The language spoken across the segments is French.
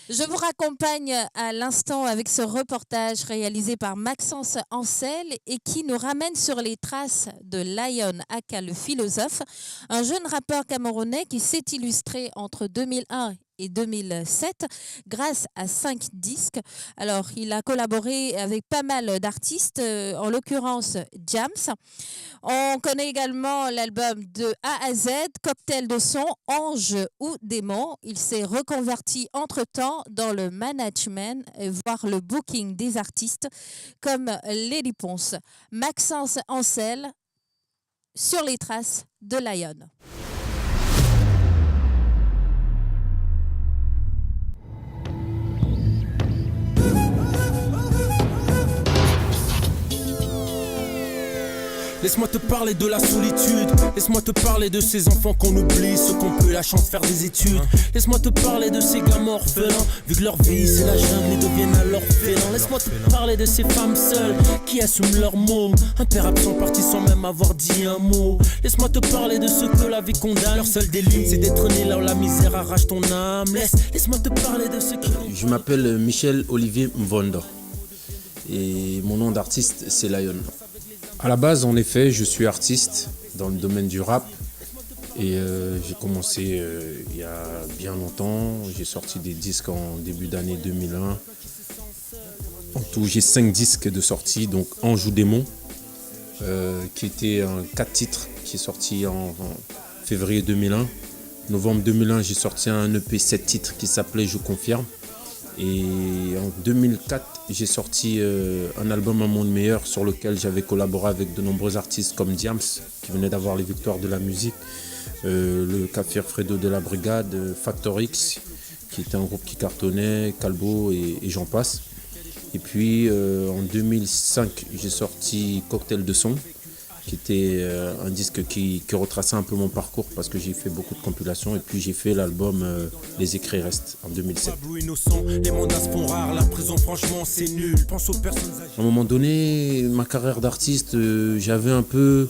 Je vous raccompagne à l'instant avec ce reportage réalisé par Maxence Ancel et qui nous ramène sur les traces de Lion Aka le philosophe, un jeune rappeur camerounais qui s'est illustré entre 2001 et 2007 grâce à 5 disques. Alors, il a collaboré avec pas mal d'artistes, en l'occurrence Jams. On connaît également l'album de A à Z, Cocktail de son, Ange ou Démon. Il s'est reconverti entre-temps dans le management, voire le booking des artistes comme Lady Ponce. Maxence Ancel sur les traces de Lion. Laisse-moi te parler de la solitude. Laisse-moi te parler de ces enfants qu'on oublie, ceux qu'on peut la chance de faire des études. Laisse-moi te parler de ces gamins orphelins, vu que leur vie c'est la jungle et deviennent alors félins. Laisse-moi te parler de ces femmes seules qui assument leur môme, un père absent parti sans même avoir dit un mot. Laisse-moi te parler de ceux que la vie condamne, leur seul délit c'est d'être né là où la misère arrache ton âme. Laisse-moi te parler de ceux qui... Je m'appelle Michel Olivier Mvondo et mon nom d'artiste c'est Lion. À la base, en effet, je suis artiste dans le domaine du rap et j'ai commencé il y a bien longtemps. J'ai sorti des disques en début d'année 2001. En tout, j'ai 5 disques de sortie, donc Ange ou Démon, qui était un 4 titres qui est sorti en février 2001. Novembre 2001, j'ai sorti un EP 7 titres qui s'appelait Je confirme. Et en 2004, j'ai sorti un album Un monde meilleur sur lequel j'avais collaboré avec de nombreux artistes comme Diams, qui venait d'avoir les victoires de la musique, le Café Fredo de la Brigade, Factor X, qui était un groupe qui cartonnait, Calbo et j'en passe. Et puis en 2005, j'ai sorti Cocktail de son, qui était un disque qui retraçait un peu mon parcours parce que j'ai fait beaucoup de compilations et puis j'ai fait l'album Les écrits restent en 2007. À un moment donné, ma carrière d'artiste, j'avais un peu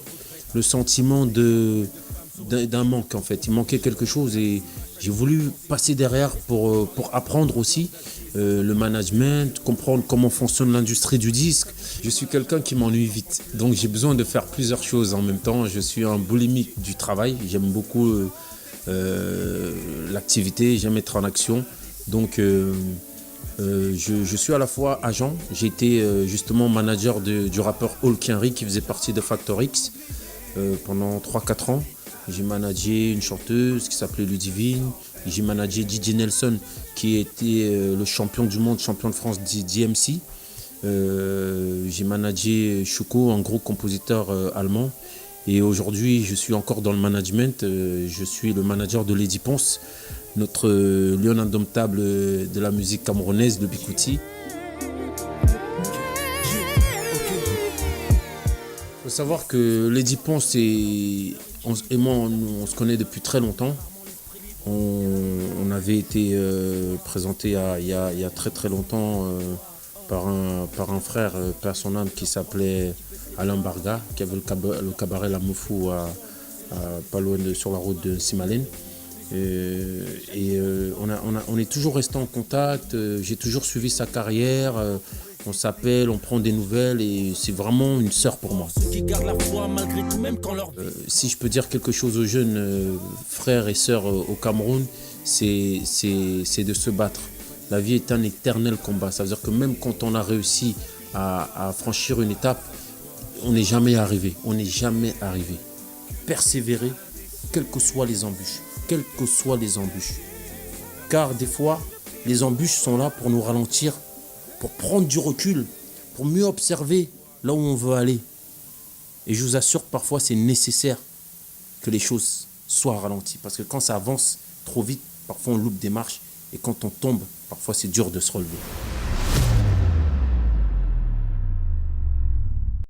le sentiment d'un manque en fait. Il manquait quelque chose et j'ai voulu passer derrière pour apprendre aussi le management, comprendre comment fonctionne l'industrie du disque. Je suis quelqu'un qui m'ennuie vite, donc j'ai besoin de faire plusieurs choses en même temps. Je suis un boulimique du travail, j'aime beaucoup l'activité, j'aime être en action. Donc je suis à la fois agent, j'ai été justement manager du rappeur All Kenry qui faisait partie de Factor X pendant 3-4 ans. J'ai managé une chanteuse qui s'appelait Ludivine. J'ai managé DJ Nelson qui était le champion du monde, champion de France d'IMC. J'ai managé Choco, un gros compositeur allemand. Et aujourd'hui, je suis encore dans le management. Je suis le manager de Lady Ponce, notre lion indomptable de la musique camerounaise, le Bikouti. Il faut savoir que Lady Ponce et moi, on se connaît depuis très longtemps. On avait été présenté il y a très très longtemps par un frère, père son âme, qui s'appelait Alain Barga, qui avait le cabaret La Moufou pas loin sur la route de Simalène. On est toujours resté en contact, j'ai toujours suivi sa carrière. On s'appelle, on prend des nouvelles et c'est vraiment une sœur pour moi. Si je peux dire quelque chose aux jeunes frères et sœurs au Cameroun, c'est de se battre. La vie est un éternel combat. Ça veut dire que même quand on a réussi à franchir une étape, on n'est jamais arrivé. On n'est jamais arrivé. Persévérer, quelles que soient les embûches. Quelles que soient les embûches. Car des fois, les embûches sont là pour nous ralentir, pour prendre du recul, pour mieux observer là où on veut aller. Et je vous assure que parfois c'est nécessaire que les choses soient ralenties. Parce que quand ça avance trop vite, parfois on loupe des marches. Et quand on tombe, parfois c'est dur de se relever.